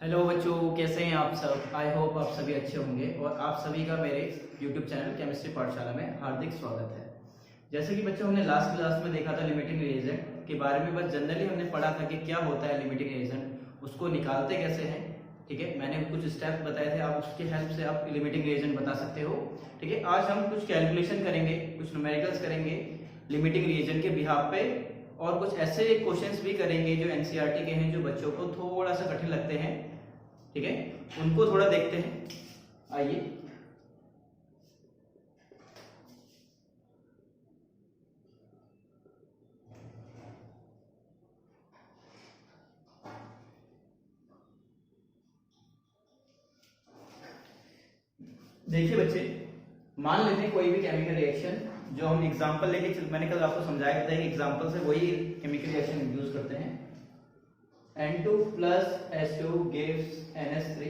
Hello बच्चों, कैसे हैं आप सब। आई होप आप सभी अच्छे होंगे और आप सभी का मेरे यूट्यूब चैनल केमिस्ट्री पाठशाला में हार्दिक स्वागत है। जैसे कि बच्चों हमने लास्ट क्लास में देखा था लिमिटिंग रिएजेंट के बारे में, बस जनरली हमने पढ़ा था कि क्या होता है लिमिटिंग रिएजेंट, उसको निकालते कैसे हैं। ठीक है, मैंने कुछ स्टेप्स बताए थे, आप उसकी हेल्प से आप लिमिटिंग रिएजेंट बता सकते हो। ठीक है, आज हम कुछ कैलकुलेशन करेंगे, कुछ न्यूमेरिकल्स करेंगे लिमिटिंग रिएजेंट के बिहाफ पे, और कुछ ऐसे क्वेश्चंस भी करेंगे जो एनसीईआरटी के हैं, जो बच्चों को थोड़ा सा कठिन लगते हैं। ठीक है, उनको थोड़ा देखते हैं। आइए, देखिए बच्चे, मान लेते हैं कोई भी केमिकल रिएक्शन, जो हम एग्जांपल लेके मैंने कल आपको समझाया था, एग्जांपल से वही केमिकल रिएक्शन यूज करते हैं। N2 plus H2 gives NH3।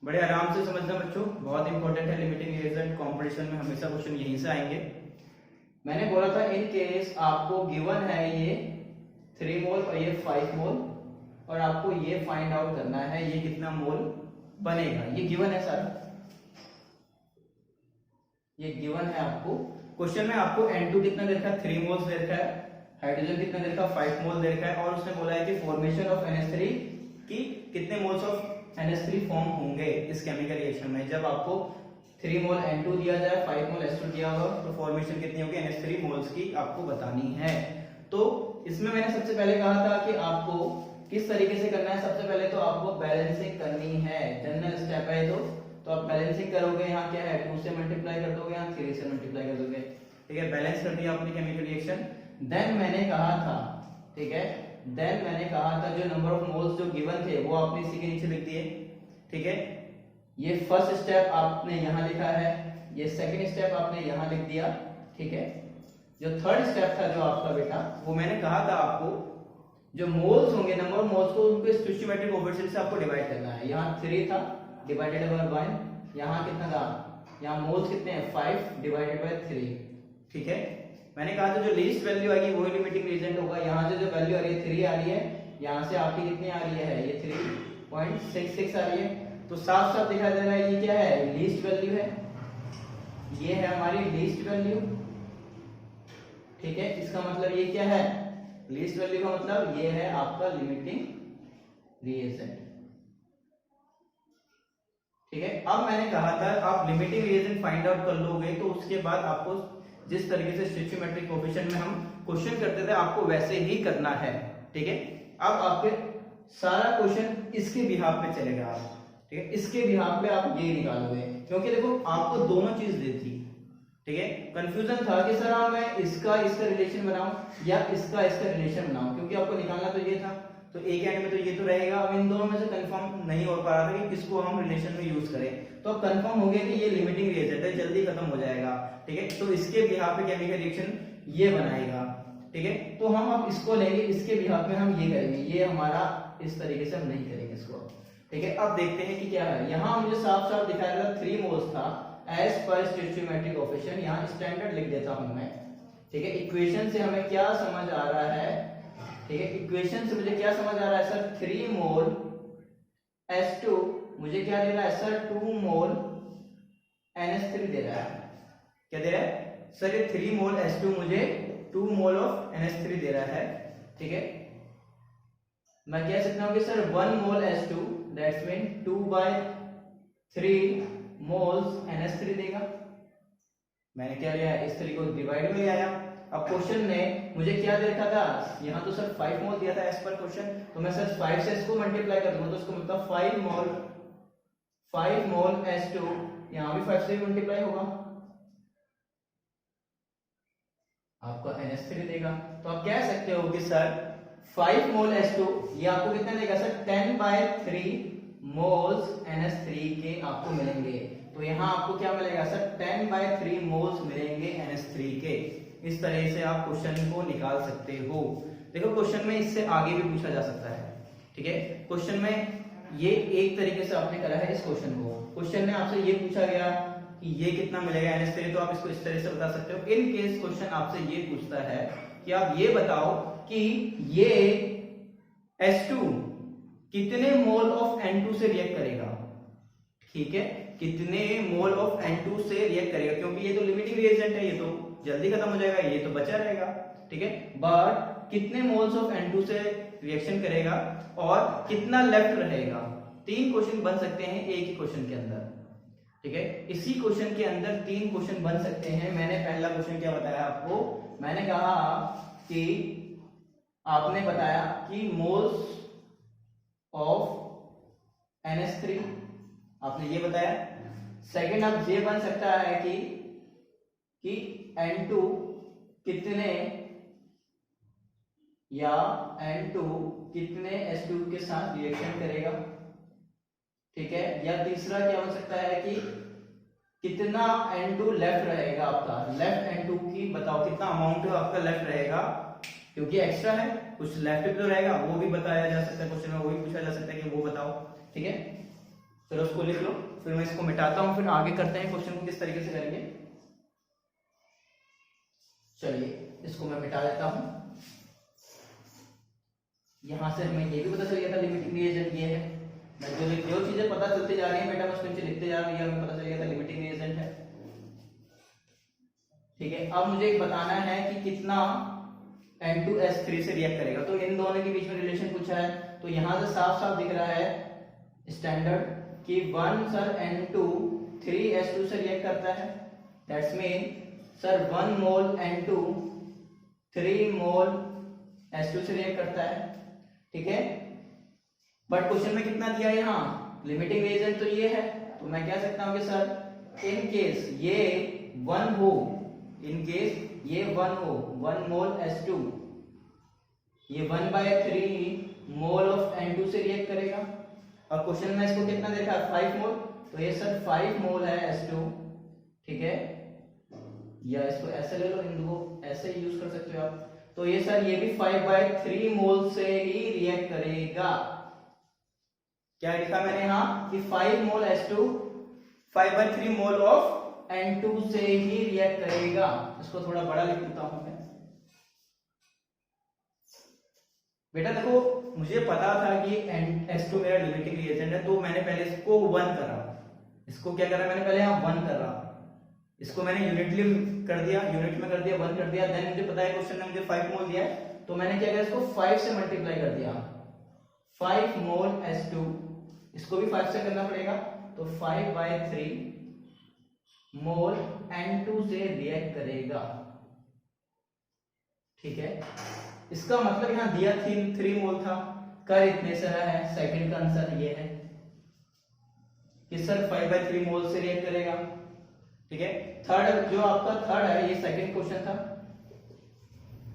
बड़े आराम से समझना बच्चों, बहुत इंपॉर्टेंट है लिमिटिंग रिएजेंट। कंपटीशन में हमेशा क्वेश्चन यहीं से आएंगे। मैंने बोला था इन केस आपको गिवन है ये 3 मोल और ये 5 मोल, और आपको ये फाइंड आउट करना है ये कितना मोल बनेगा। ये गिवन है सर, ये गिवन है आपको। क्वेश्चन में आपको N2 कितना दे रखा है, 3 मोल्स दे रखा है, हाइड्रोजन कितना दे रखा है, 5 मोल दे रखा है, और उसने बोला है कि फॉर्मेशन ऑफ NH3 की कितने मोल्स ऑफ NH3 फॉर्म होंगे इस केमिकल रिएक्शन में। जब आपको 3 मोल N2 दिया जाए, 5 मोल H2 दिया होगा, तो फॉर्मेशन कितनी होगी NH3 मोल्स की आपको बतानी है। तो इसमें मैंने सबसे पहले कहा था कि आपको किस तरीके से करना है। सबसे पहले तो आपको बैलेंसिंग करनी है, जनरल स्टेप है। तो आप बैलेंसिंग करोगे, यहाँ क्या है 2 से मल्टीप्लाई कर दोगे, यहाँ 3 से मल्टीप्लाई कर दोगे। ठीक है, बैलेंस कर दिया आपने केमिकल रिएक्शन। देन मैंने कहा था, ठीक है, देन मैंने कहा था जो नंबर ऑफ मोल्स जो गिवन थे वो आपने इसी के नीचे लिख दिए। ठीक है, ये फर्स्ट स्टेप आपने यहाँ लिखा है, ये सेकंड स्टेप आपने यहाँ लिख दिया। ठीक है, जो थर्ड स्टेप था जो आपका बेटा, वो मैंने कहा था आपको जो मोल्स होंगे, नंबर ऑफ मोल्स को उनको स्टोइचियोमेट्रिक कोएफिशिएंट से आपको डिवाइड करना है। यहाँ 3 था डिवाइडेड बाय 1, यहाँ कितना था, यहाँ मोल्स कितने हैं 5 डिवाइडेड बाय 3। ठीक है, मैंने कहा था जो लीस्ट वैल्यू आएगी वही लिमिटिंग रिएजेंट होगा। यहाँ से जो वैल्यू आ रही है 3 आ रही है, यहाँ से आपकी कितनी आ रही है, ये 3.66 आ रही है। तो साफ साफ दिखाई दे रहा है ये क्या है, लीस्ट वैल्यू है, ये है हमारी लीस्ट वैल्यू। ठीक है, इसका मतलब ये क्या है, लीस्ट वैल्यू का मतलब ये है आपका लिमिटिंग रिएजेंट। ठीक है, अब मैंने कहा था आप लिमिटिंग रिएजेंट फाइंड आउट कर लोगे तो उसके बाद आपको जिस तरीके से स्टोइचियोमेट्रिक कोएफिशिएंट में हम क्वेश्चन करते थे आपको वैसे ही करना है। ठीक है, अब आपके सारा क्वेश्चन इसके बिहाफ पे चलेगा आप। ठीक है, इसके बिहाफ पे आप ये निकालोगे, क्योंकि देखो आपको दोनों चीज दी थी। ठीक है, कंफ्यूजन था कि सर मैं इसका रिलेशन बनाऊं या इसका रिलेशन बनाऊं, क्योंकि आपको निकालना तो ये था। तो एक एंड में तो ये तो रहेगा, अब इन दोनों में से कंफर्म नहीं हो पा रहा था कि किसको हम रिलेशन में यूज करें। तो अब कंफर्म हो गया कि ये लिमिटिंग रिएजेंट है, जल्दी खत्म हो जाएगा। ठीक है, तो इसके बिहाफ पे केमिकल रिएक्शन ये बनाएगा। ठीक है, तो हम अब इसको लेंगे, इसके बिहाफ में हम ये करेंगे, ये हमारा इस तरीके से हम नहीं करेंगे इसको। ठीक है, अब देखते हैं कि क्या है। यहाँ मुझे साफ साफ दिखाया था 3 मोल्स था एज पर स्टोइचियोमेट्रिक कोएफिशिएंट, यहाँ स्टैंडर्ड लिख देता हूं मैं। ठीक है, इक्वेशन से हमें क्या समझ आ रहा है, ठीक है, इक्वेशन से मुझे क्या समझ आ रहा है सर, 3 मोल H2 मुझे क्या दे रहा है सर, 2 मोल NH3 दे रहा है। क्या दे रहा है सर, ये 3 मोल H2 मुझे 2 मोल ऑफ NH3 दे रहा है। ठीक है, मैं कह सकता हूं कि sir 1 mole H2 that's mean 2/3 moles NH3 देगा। मैंने क्या लिया, इस तरीके को डिवाइड में ले आया। अब क्वेश्चन ने मुझे क्या दे रखा था, यहाँ तो सर 5 मोल दिया था एज पर क्वेश्चन, तो मैं सर 5 से इसको मल्टीप्लाई कर दूंगा तो इसको मतलब 5 मोल H2, यहाँ भी 5 से मल्टीप्लाई होगा, आपका NH3 देगा। तो आप कह सकते हो कि सर 5 मोल H2 ये आपको कितना देगा सर, 10/3 मोल्स NH3 के आपको मिलेंगे। तो यहाँ आपको क्या मिलेगा सर, 10/3 मोल्स मिलेंगे NH3 के। इस तरह से आप क्वेश्चन को निकाल सकते हो। देखो क्वेश्चन में इससे आगे भी पूछा जा सकता है। ठीक है, क्वेश्चन में ये एक तरीके से आपने करा है इस क्वेश्चन को। क्वेश्चन में आपसे ये पूछा गया कि ये कितना मिलेगा NH3, तो आप इसको इस तरह से बता सकते हो। इन केस क्वेश्चन आपसे ये पूछता है कि आप ये बताओ कि ये H2 कितने मोल ऑफ N2 से रिएक्ट करेगा, ठीक है, कितने मोल ऑफ N2 से रिएक्ट करेगा, क्योंकि ये तो लिमिटिंग रिएजेंट है, ये तो जल्दी खत्म हो जाएगा, ये तो बचा रहेगा, ठीक है, बट कितने मोल्स ऑफ N2 से रिएक्शन करेगा और कितना लेफ्ट रहेगा। 3 क्वेश्चन बन सकते हैं एक ही क्वेश्चन के अंदर, ठीक है, इसी क्वेश्चन के अंदर 3 क्वेश्चन बन सकते हैं। मैंने पहला क्वेश्चन क्या बताया आपको, मैंने कहा कि आपने बताया कि मोल्स ऑफ NH3 आपने ये बताया। सेकंड अब ये बन सकता है कि N2 कितने या N2 कितने H2 के साथ रिएक्शन करेगा, ठीक है, या तीसरा क्या हो सकता है कि कितना N2 लेफ्ट रहेगा आपका, लेफ्ट N2 की बताओ कितना अमाउंट आपका लेफ्ट रहेगा, क्योंकि एक्स्ट्रा है कुछ लेफ्ट भी तो रहेगा, वो भी बताया जा सकता है क्वेश्चन में, वो भी पूछा जा सकता है कि वो बताओ, ठीक है, फिर उसको लिख लो, फिर मैं इसको मिटाता हूं, फिर आगे करते हैं क्वेश्चन को किस तरीके से करेंगे। चलिए इसको मैं मिटा देता हूं, यहां से हमें ये भी पता चल गया था लिमिटिंग रिएजेंट ये है, मैं जो चीजें पता चलती जा रही है बेटा बस नीचे लिखते जा रही है, हमें पता चल गया था लिमिटिंग रिएजेंट है, ठीक है। अब मुझे बताना है कि कितना N2S3 से रिएक्ट करेगा, तो इन दोनों के बीच में रिलेशन पूछा है, तो यहां से साफ साफ दिख रहा है स्टैंडर्ड कि 1 सर N2 3S2 से रिएक्ट करता है, that's mean sir 1 mole N2 3 mole H2 से रिएक्ट करता है, ठीक है, बट क्वेश्चन में कितना दिया है, यहाँ लिमिटिंग रिएजेंट तो ये है, तो मैं कह सकता हूं कि सर इन केस ये 1 हो, इन केस ये 1 हो, 1 मोल H2 ये 1/3 मोल ऑफ N2 से रिएक्ट करेगा, और क्वेश्चन में इसको कितना देखा 5 मोल, तो ये सर 5 मोल है H2, ठीक है, या इसको ऐसे ले लो, इन दो ऐसे ही यूज कर सकते हो आप, तो ये सर ये भी 5/3 मोल से ही रिएक्ट करेगा। क्या लिखा मैंने यहाँ कि 5 मोल H2 5/3 मोल ऑफ N2 से ही रिएक्ट करेगा, इसको थोड़ा बड़ा लिख देता हूं मैं। बेटा देखो मुझे पता था कि H2 मेरा लिमिटिंग रिएजेंट है, तो मैंने पहले इसको 1 करा, इसको क्या करा मैंने पहले यहाँ 1 करा, इसको मैंने यूनिटली कर दिया, यूनिट में कर दिया, 1 कर दिया, देन मुझे पता है क्वेश्चन ने मुझे 5 मोल दिया है, तो मैंने क्या किया इसको 5 से मल्टीप्लाई कर दिया, 5 मोल H2, इसको भी 5 से करना पड़ेगा, तो 5/3 मोल N2 से रिएक्ट करेगा, ठीक है, इसका मतलब यहां दिया 3 मोल था, कर इतने से रहा है, सेकंड का आंसर ये है कि सर 5/3 मोल से रिएक्ट करेगा, ठीक है। थर्ड जो आपका थर्ड है ये सेकंड क्वेश्चन था,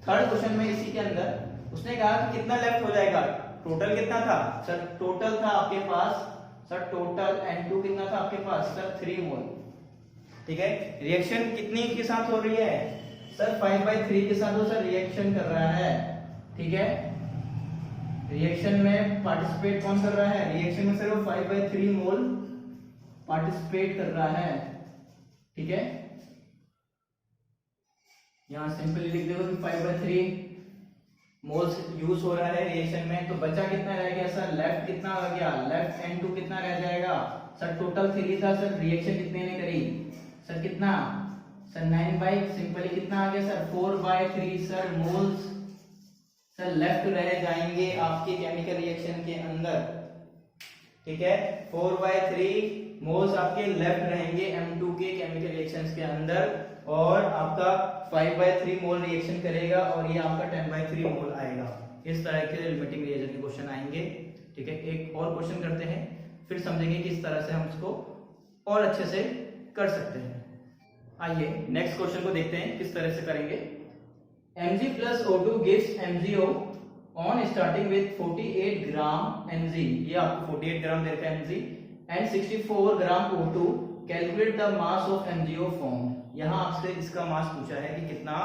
थर्ड क्वेश्चन में इसी के अंदर उसने कहा कि कितना लेफ्ट हो जाएगा, टोटल कितना था सर, टोटल था आपके पास सर, टोटल N2 कितना था आपके पास सर 3 मोल, ठीक है, रिएक्शन कितनी के साथ हो रही है सर 5/3 के साथ वो सर रिएक्शन कर रहा है, ठीक है, रिएक्शन में पार्टिसिपेट कौन कर रहा है, रिएक्शन में सिर्फ 5/3 मोल पार्टिसिपेट कर रहा है, ठीक है, यहां सिंपली लिख दो कि 5/3 मोल्स यूज हो रहा है रिएक्शन में, तो बचा कितना रह गया सर, लेफ्ट कितना आ गया, लेफ्ट N2 कितना रह जाएगा सर, टोटल 3 था सर, रिएक्शन कितने ने करी सर, कितना सर 9 सिंपली कितना आ गया sir 4/3 sir moles sir left रह जाएंगे आपके केमिकल रिएक्शन के अंदर, ठीक है, 4/3 मोल्स आपके लेफ्ट रहेंगे M2 के केमिकल रिएक्शंस के अंदर, और आपका 5/3 मोल रिएक्शन करेगा और ये आपका 10/3 मोल आएगा। इस तरह के लिमिटिंग रिएजेंट के क्वेश्चन आएंगे, ठीक है। एक और क्वेश्चन करते हैं, फिर समझेंगे किस तरह से हम इसको और अच्छे से कर सकते हैं। आइए नेक्स्ट क्वेश्चन को देखते हैं किस तरह से करेंगे। Mg plus O2 gives MgO on starting with 48 gram Mg, ये आपको 48 ग्राम दे रखा है Mg and 64 gram O2, calculate the mass of MgO form. यहाँ आपसे इसका मास पूछा है कि कितना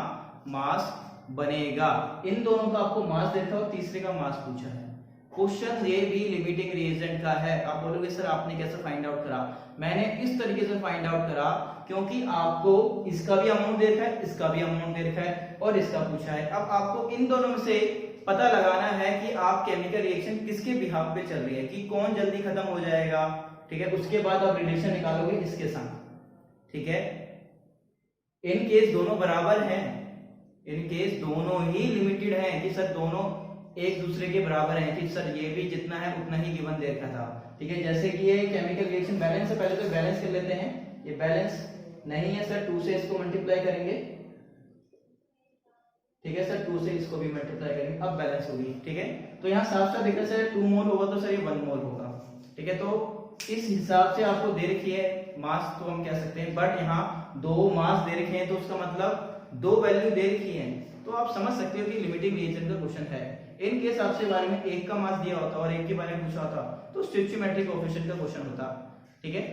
मास बनेगा, इन दोनों का आपको मास देखा और तीसरे का मास पूछा है। क्वेश्चन ये भी लिमिटिंग रिएजेंट का है। आप बोलोगे सर आपने कैसे फाइंड आउट करा, मैंने इस तरीके से फाइंड आउट करा क्योंकि आपको इसका भी अमाउंट दे रखा है, इसका भी अमाउंट दे रखा है और इसका पूछा है। अब आपको इन दोनों में से पता लगाना है कि आप केमिकल रिएक्शन किसके बिहाफ पे चल रही है, कि कौन जल्दी खत्म हो जाएगा, ठीक है। उसके बाद आप रिलेशन निकालोगे इसके साथ, ठीक है। इन केस दोनों बराबर हैं, इन केस दोनों ही लिमिटेड हैं, कि सर दोनों एक दूसरे के बराबर हैं, कि सर ये भी जितना है उतना ही गिवन दे रखा था, ठीक है। जैसे कि ये केमिकल रिएक्शन बैलेंस है, पहले तो बैलेंस कर लेते हैं। ये बैलेंस नहीं है सर, 2 से इसको मल्टीप्लाई करेंगे, ठीक है सर, 2 से इसको भी मल्टीप्लाई करेंगे, अब बैलेंस होगी, ठीक है। तो यहाँ साफ साफ दिख रहा है सर 2 मोल होगा तो सर ये 1 मोल होगा, ठीक है। तो इस हिसाब से आपको दे रखी है मास, तो हम कह सकते हैं, बट यहाँ 2 मास दे रखे हैं तो उसका मतलब 2 वैल्यू दे रखी है, तो आप समझ सकते हो कि लिमिटिंग रिएक्शन का क्वेश्चन है। इन केस आपसे बारे में एक का मास दिया होता और एक के बारे में पूछा होता तो स्टोइचियोमेट्रिक कोएफिशिएंट का क्वेश्चन होता, ठीक है।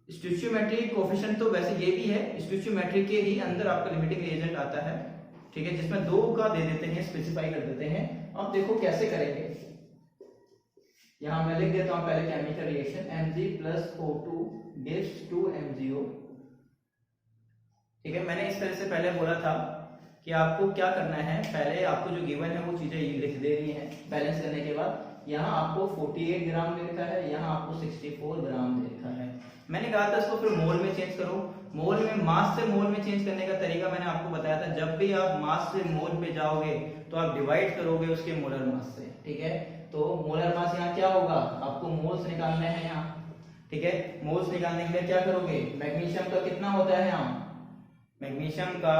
स्टोइचियोमेट्रिक कोएफिशिएंट तो वैसे ये भी है, स्टोइचियोमेट्रिक के ही अंदर आपका लिमिटिंग रिएजेंट आता है, ठीक है, जिसमें 2 का दे देते हैं, स्पेसिफाई कर देते हैं। अब देखो कैसे करेंगे, यहां मैं लिख देता हूं पहले chemical reaction Mg + O2 gives 2 MgO, ठीक है। मैंने इस तरह से पहले बोला था कि आपको क्या करना है, पहले आपको जो गिवन है वो चीजें लिख देनी है बैलेंस करने के बाद। यहाँ आपको 48 ग्राम दे रखा है, यहाँ आपको 64 ग्राम दे रखा है। मैंने कहा था इसको फिर मोल में चेंज करो, मोल में, मास से मोल में चेंज करने का तरीका मैंने आपको बताया था। जब भी आप मास से मोल पे जाओगे तो आप डिवाइड करोगे उसके मोलर मास से, ठीक है। तो मोलर मास यहाँ क्या होगा, आपको मोल्स निकालने हैं यहाँ, ठीक है। मोल्स निकालने के लिए क्या करोगे, मैग्नीशियम का कितना होता है यहाँ, मैग्नीशियम का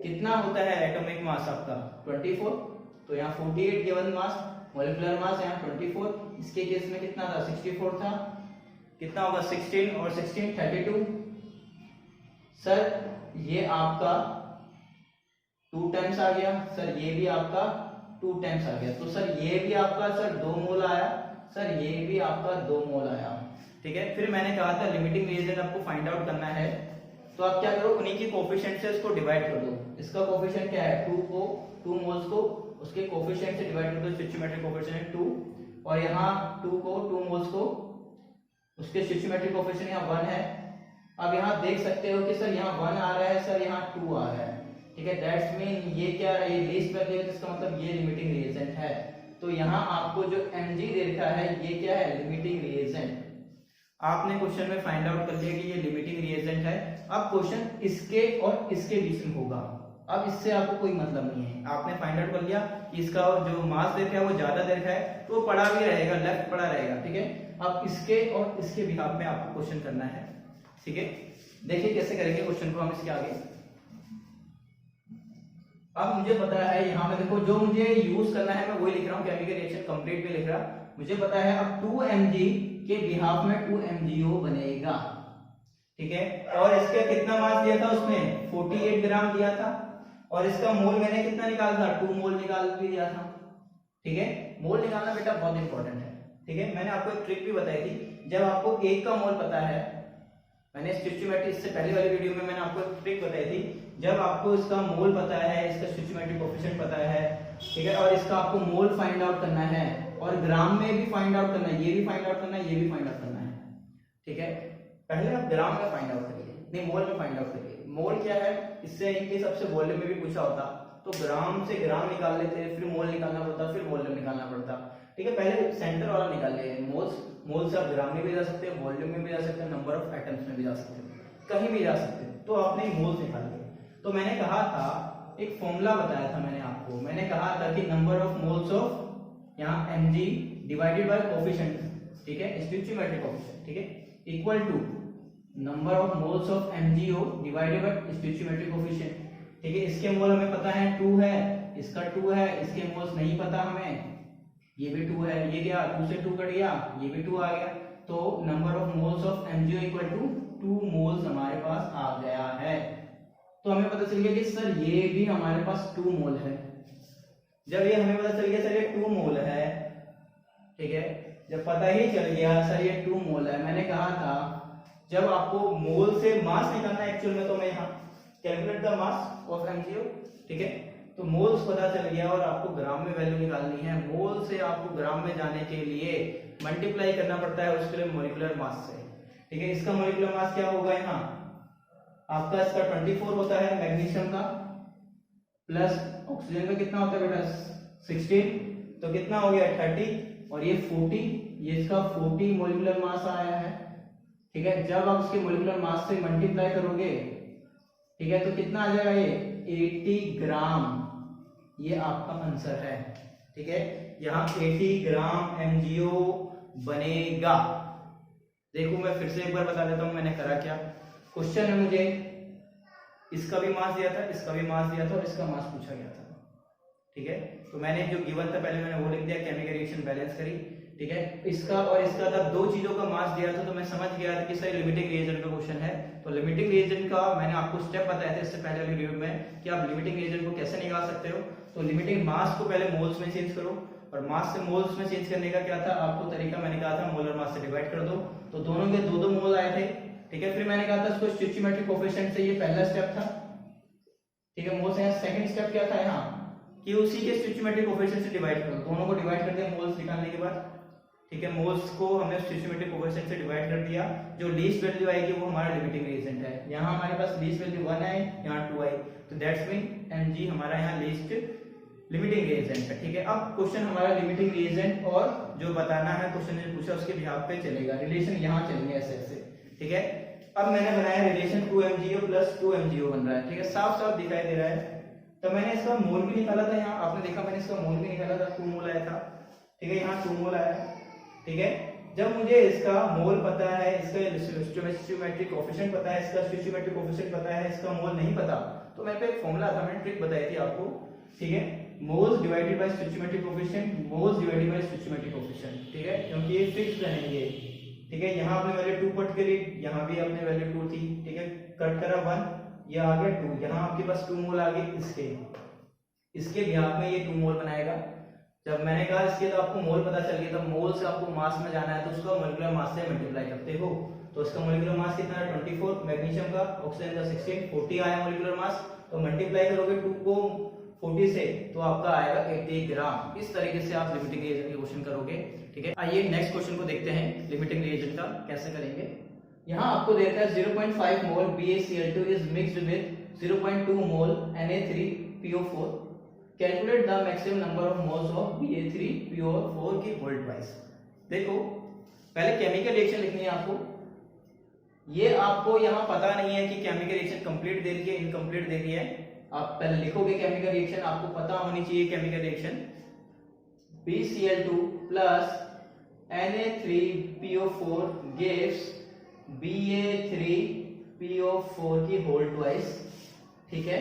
कितना होता है एटॉमिक मास आपका 24, तो यहाँ 48 गिवन मास, मॉलिक्यूलर मास यहाँ 24, इसके केस में कितना था 64 था, कितना होगा 16 और 16 32, सर ये आपका 2 टाइम्स आ गया, सर ये भी आपका 2 टाइम्स आ गया, तो सर ये भी आपका सर 2 मोल आया, सर ये भी आपका 2 मोल आया, ठीक है। फिर मैंने कहा था लिमिटिंग रिएजेंट आपको फाइंड आउट करना है, तो आप क्या करो, उन्हीं की कोफिशिएंट से इसको डिवाइड कर दो। इसका कोफिशिएंट क्या है 2 मोल्स को उसके कोफिशिएंट से डिवाइड कर दो, स्टोइचियोमेट्रिक कोफिशिएंट 2, और यहाँ 2 मोल्स को उसके स्टोइचियोमेट्रिक कोफिशिएंट यहाँ 1 है। अब यहाँ देख सकते हो कि सर यहाँ 1 आ रहा है, सर यहाँ 2 आ रहा है, ठीक है। दैट्स मीन ये क्या है, ये लीस्ट वैल्यू है, जिसका मतलब ये लिमिटिंग रिएजेंट है। तो यहाँ आपको जो Mg दे रखा है ये क्या है, लिमिटिंग रिएजेंट। आपने क्वेश्चन में फाइंड आउट कर लिया कि ये लिमिटिंग रिएजेंट है। अब क्वेश्चन इसके और इसके बीच में होगा, अब इससे आपको कोई मतलब नहीं है, आपने फाइंड आउट कर लिया कि इसका जो मास दे रखा है वो ज्यादा दे रखा है, तो वो पड़ा भी रहेगा, लेफ्ट पड़ा रहेगा, ठीक है। अब इसके और इसके बिहाफ में आपको क्वेश्चन करना है, ठीक है। देखिए कैसे करेंगे क्वेश्चन को हम इसके आगे। अब मुझे पता है यहाँ पे देखो जो मुझे यूज करना है मैं वही लिख रहा हूँ, केमिकल रिएक्शन कंप्लीट भी लिख रहा, मुझे पता है अब 2 Mg के बिहाफ में 2 MgO बनेगा, ठीक है। और इसका कितना मास दिया था उसने 48 ग्राम दिया था, और इसका मोल मैंने कितना निकाला था 2 मोल निकाल भी दिया था, ठीक है। मोल निकालना बेटा बहुत इंपॉर्टेंट है, ठीक है। मैंने आपको एक ट्रिक भी बताई थी, जब आपको एक का मोल पता है, मैंने स्टोइचियोमेट्रिक इससे पहले वाली वीडियो में मैंने आपको एक ट्रिक बताई थी, जब आपको इसका मोल पता है, इसका स्टोइचियोमेट्रिक कोएफिशिएंट पता है, ठीक है, और इसका आपको मोल फाइंड आउट करना है, और ग्राम में भी फाइंड आउट करना है, ये भी फाइंड आउट करना है, ये भी फाइंड आउट करना है, ठीक है। पहले आप ग्राम में फाइंड आउट करिए, नहीं मोल में फाइंड आउट करिए। मोल क्या है, इससे इनके सबसे वॉल्यूम में भी पूछा होता तो ग्राम से ग्राम निकाल लेते, फिर मोल निकालना पड़ता, फिर वॉल्यूम निकालना पड़ता, ठीक है। पहले सेंटर वाला निकाल लिए, मोल से आप ग्राम में भी जा सकते हैं, वॉल्यूम में भी जा सकते हैं, नंबर ऑफ एटम्स में भी जा सकते हैं, कहीं भी जा सकते हैं। तो आपने मोल्स निकाल लिए, तो मैंने कहा था एक फॉर्मूला बताया था मैंने आपको, मैंने कहा था कि नंबर ऑफ मोल्स ऑफ यहाँ Mg डिवाइडेड बाय कोएफिशिएंट, ठीक है, स्टोइचियोमेट्रिक कोएफिशिएंट, ठीक है, equal to number of moles of MgO divided by stoichiometric coefficient, ठीक है। इसके मोल हमें पता है 2 है, इसका 2 है, इसके मोल्स नहीं पता हमें, ये भी 2 है, ये क्या 2 से 2 कट गया, ये भी 2 आ गया, तो number of moles of MgO equal to 2 moles हमारे पास आ गया है। तो हमें पता चल गया कि सर ये भी हमारे पास 2 मोल है। जब ये हमें पता चल गया सर ये 2 मोल है, ठीक है, जब पता ही चल गया सर ये 2 मोल है, मैंने कहा था जब आपको मोल से मास निकालना है एक्चुअल में, तो मैं यहाँ calculate the mass of MgO, ठीक है, तो मोल्स पता चल गया और आपको ग्राम में वैल्यू निकालनी है। मोल से आपको ग्राम में जाने के लिए मल्टीप्लाई करना पड़ता है उसके लिए मॉलिक्यूलर मास से, ठीक है। इसका मॉलिक्यूलर मास क्या होगा, यहाँ आपका इसका 24 होता है मैग्नीशियम का, प्लस ऑक्सीजन का कितना होता है बेटा 16, तो कितना हो गया 30, और ये 40, ये इसका 40 मोलिकुलर मास आया है। ठीक है, जब आप उसके मोलिकुलर मास से मल्टीप्लाई करोगे, ठीक है, तो कितना आ जाएगा, ये 80 ग्राम, ये आपका आंसर है। ठीक है, यहाँ 80 ग्राम MgO बनेगा। देखो मैं फिर से एक बार बता देता हूं मैंने करा क्या। क्वेश्चन में मुझे इसका भी मास दिया था, इसका भी मास दिया था, और इसका मास पूछा गया था। ठीक है, तो मैंने जो गिवन था पहले मैंने वो लिख दिया, केमिकल रिएक्शन बैलेंस करी। ठीक है, इसका और इसका था, दो चीजों का मास दिया था, तो मैं समझ गया था कि सर लिमिटिंग रिएजेंट का क्वेश्चन है। तो लिमिटिंग रिएजेंट का मैंने आपको स्टेप बताया था इससे पहले वाली वीडियो में कि आप लिमिटिंग रिएजेंट को कैसे निकाल सकते हो। तो लिमिटिंग मास को पहले मोल्स में चेंज करो, और मास से मोल्स में चेंज करने का क्या था आपको तरीका, मैंने कहा था मोलर मास से डिवाइड कर दो, तो दोनों के 2-2 मोल आए थे। ठीक है, फिर मैंने कहा था इसको स्टोइचियोमेट्रिक कोएफिशिएंट से, ये पहला स्टेप था। ठीक है, मोल्स यहाँ सेकंड स्टेप क्या था यहाँ कि उसी के स्टोइचियोमेट्रिक कोएफिशिएंट से डिवाइड करो, दोनों को डिवाइड कर दिया मोल्स निकालने के बाद। ठीक है, मोल्स को हमने स्टोइचियोमेट्रिक कोएफिशिएंट से डिवाइड कर दिया, जो लीस्ट वैल्यू आएगी वो हमारा लिमिटिंग रिएजेंट है। यहाँ हमारे पास लीस्ट वैल्यू 1 है, यहाँ 2 आई, तो दैट्स मीन Mg हमारा यहाँ लीस्ट लिमिटिंग रिएजेंट है। ठीक है, अब क्वेश्चन हमारा लिमिटिंग रिएजेंट और जो बताना है क्वेश्चन ने पूछा उसके बिहाफ पे चलेगा, रिलेशन यहाँ चलेंगे ऐसे ऐसे। ठीक है, अब मैंने बनाया रिलेशन 2MgO प्लस 2MgO बन रहा है। ठीक है, साफ साफ दिखाई दे रहा है। तो मैंने इसका मोल भी निकाला था, यहाँ आपने देखा मैंने इसका मोल भी निकाला था, 2 मोल आया था। ठीक है, यहाँ 2 मोल आया। ठीक है, जब मुझे इसका मोल पता है, इसका स्टोइचियोमेट्रिक कोएफिशिएंट पता है, इसका स्टोइचियोमेट्रिक कोएफिशिएंट पता है, इसका मोल नहीं पता, तो मेरे पे एक फॉर्मूला था, मैंने ट्रिक बताई थी आपको। ठीक है, moles divided by stoichiometric coefficient, moles divided by stoichiometric coefficient. ठीक है, क्योंकि ये फिक्स्ड रहेंगे। ठीक है, यहाँ आपने वैल्यू 2 पुट करी, यहाँ भी आपने वैल्यू 2 थी। ठीक है, कट करा 1, ये आ गया 2, यहाँ आपके पास 2 मोल आ गए इसके बिहाफ में, ये 2 मोल बनाएगा। जब मैंने कहा इसके तो आपको मोल पता चल गया, तो मोल से आपको मास में जाना है, तो उसको मोलिकुलर मास से मल्टीप्लाई करते हो। तो इसका मोलिकुलर मास कितना है 24, मैग्नीशियम का, ऑक्सीजन का 16, 40 आया मोलिकुलर मास। तो मल्टीप्लाई करोगे 2 को 40 से, तो आपका आएगा 80 ग्राम। इस तरीके से आप लिमिटिंग रिएजेंट के क्वेश्चन करोगे। ठीक है, आइए नेक्स्ट क्वेश्चन को देखते हैं, लिमिटिंग रिएजेंट का कैसे करेंगे। यहाँ आपको देता है 0.5 मोल BaCl2 is mixed with 0.2 mole Na3PO4। Calculate the maximum number of moles of Ba3PO4 की होल ट्वाइस। देखो पहले केमिकल रिएक्शन लिखनी है आपको। ये आपको यहाँ पता नहीं है कि केमिकल रिएक्शन कंप्लीट दे रही है इनकम्प्लीट दे रही है, आप पहले लिखोगे केमिकल रिएक्शन, आपको पता होनी चाहिए chemical reaction BCl2 plus Na3PO4 gives Ba3PO4 की होल ट्वाइस। ठीक है,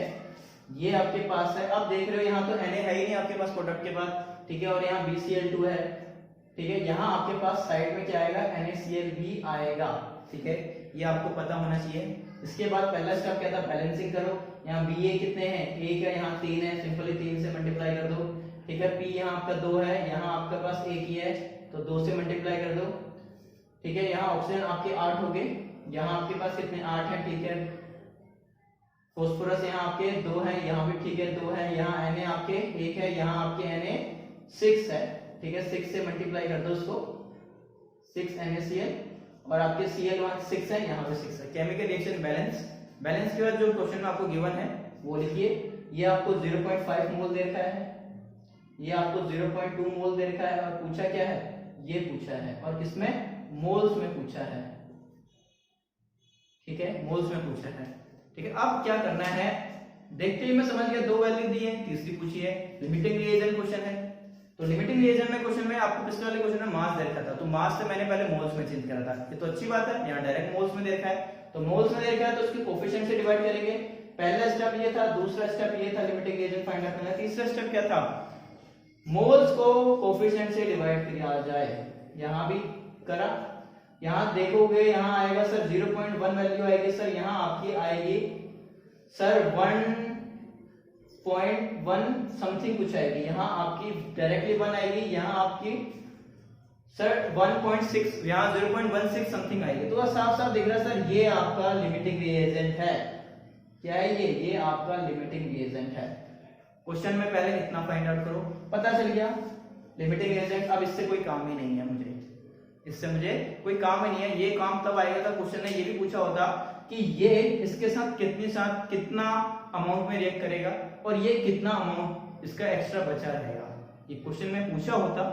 ये आपके पास है। अब देख रहे हो यहाँ तो Na है ही नहीं आपके पास प्रोडक्ट के बाद। ठीक है, और यहाँ BCl2 है। ठीक है, यहाँ आपके पास साइड में क्या आएगा, NaCl भी आएगा। ठीक है, ये आपको पता होना चाहिए। इसके बाद पहला स्टेप क्या था, बैलेंसिंग करो। यहाँ Ba कितने हैं, 1 है, यहाँ 3 है, सिंपली 3 से मल्टीप्लाई कर दो। ठीक है, P यहाँ आपका 2 है, यहाँ आपके पास 1 ही है, तो 2 से मल्टीप्लाई कर दो। ठीक है, यहाँ ऑक्सीजन आपके 8 हो गए, यहाँ आपके पास कितने 8 है। ठीक है, फास्फोरस यहाँ आपके 2 है, यहाँ भी ठीक है 2 है, यहाँ Na आपके 1 है, यहाँ आपके Na 6 है। ठीक है, 6 से मल्टीप्लाई कर दो उसको, 6 NaCl, और आपके Cl वहां 6 है, यहाँ पे 6 है। केमिकल रिएक्शन बैलेंस के बाद जो क्वेश्चन में आपको गिवन है वो लिखिए। ये आपको 0.5 मोल दे रखा है, ये आपको 0.2 मोल दे रखा है, और पूछा क्या है, ये पूछा है, और किसमें, मोल्स में पूछा है। ठीक है, मोल्स में पूछा है। ठीक है, अब क्या करना है, देखते ही मैं समझ गया 2 वैल्यू दी है, तीसरी पूछी है, लिमिटिंग रिएजेंट क्वेश्चन है। तो लिमिटिंग रिएजेंट में क्वेश्चन में आपको पिछले वाले क्वेश्चन में मास दे रखा था, तो मास से मैंने पहले मोल्स में चेंज करा था, ये तो अच्छी बात है। यहाँ डायरेक्ट मोल्स में दे रखा है, तो मोल्स में दे रखा है तो उसके कोएफिशिएंट से डिवाइड करेंगे। पहला स्टेप ये था, दूसरा स्टेप ये था लिमिटिंग रिएजेंट फाइंड आउट करना। तीसरा स्टेप क्या था, मोल्स को कोएफिशिएंट से डिवाइड किया जाए। यहाँ भी करा, यहाँ देखोगे यहाँ आएगा सर 0.1 वैल्यू आएगी सर, यहाँ आपकी आएगी सर 1.1 समथिंग कुछ आएगी, यहाँ आपकी डायरेक्टली 1 आएगी, यहाँ आपकी सर 1.6, यहाँ 0.16 समथिंग आएगी। तो साफ साफ दिख रहा है सर ये आपका लिमिटिंग रिएजेंट है। क्या है ये आपका लिमिटिंग रिएजेंट है। क्वेश्चन में पहले इतना फाइंड आउट करो, पता चल गया लिमिटिंग रिएजेंट। अब इससे कोई काम ही नहीं है मुझे, इससे मुझे कोई काम ही नहीं है। ये काम तब आएगा था क्वेश्चन ने ये भी पूछा होता कि ये इसके साथ कितना अमाउंट में रिएक्ट करेगा, और ये कितना अमाउंट इसका एक्स्ट्रा बचा रहेगा। ये क्वेश्चन में पूछा होता,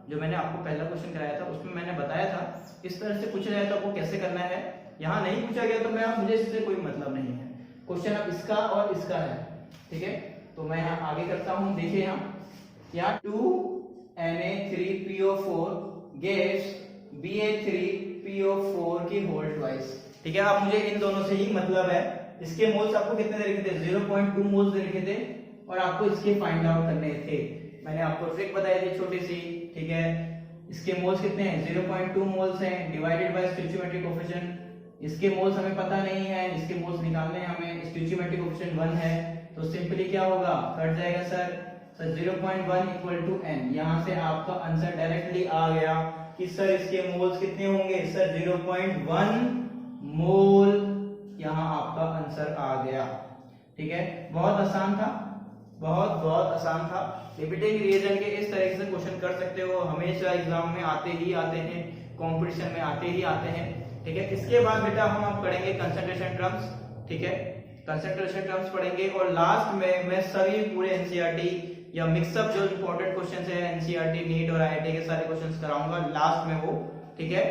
जो मैंने आपको पहला क्वेश्चन कराया था उसमें मैंने बताया था इस तरह से पूछा जाए तो आपको कैसे करना है। यहाँ नहीं पूछा गया तो मैं मुझे इससे कोई मतलब नहीं है। क्वेश्चन अब इसका और इसका है, ठीक है। तो मैं यहाँ आगे करता हूँ। देखिए यहाँ 2Na3PO4 gives Ba3PO4 की होल ट्वाइस, ठीक है। अब मुझे इन दोनों से ही मतलब है। इसके मोल्स आपको कितने दे रखे थे, 0.2 मोल्स दे रखे थे और आपको इसके फाइंड आउट करने थे। मैंने आपको ट्रिक बताई थी छोटी सी, ठीक है। इसके मोल्स कितने हैं, 0.2 मोल्स हैं, डिवाइडेड बाय स्टोइचियोमेट्रिक कोएफिशिएंट। इसके मोल्स हमें पता नहीं है, इसके मोल्स निकालने हैं हमें। स्टोइचियोमेट्रिक कोएफिशिएंट 1 है, तो सिंपली क्या होगा, कट जाएगा सर 0.1 इक्वल टू n। यहां से आपका आंसर डायरेक्टली आ गया कि सर इसके मोल्स कितने होंगे, सर 0.1 मोल। यहां आपका आंसर आ गया, ठीक है। बहुत आसान था, बहुत आसान था। लिमिटिंग रिएजेंट के इस तरीके से क्वेश्चन कर सकते हो, हमेशा एग्जाम में आते ही आते हैं, कंपटीशन में आते ही आते हैं, ठीक है। इसके बाद बेटा हम अब पढ़ेंगे कंसंट्रेशन टर्म्स, ठीक है। कंसंट्रेशन टर्म्स पढ़ेंगे और लास्ट में मैं सभी पूरे एनसीईआरटी या मिक्सअप जो इंपॉर्टेंट क्वेश्चंस है एनसीईआरटी नीट और आईआईटी के सारे क्वेश्चंस कराऊंगा लास्ट में वो, ठीक है।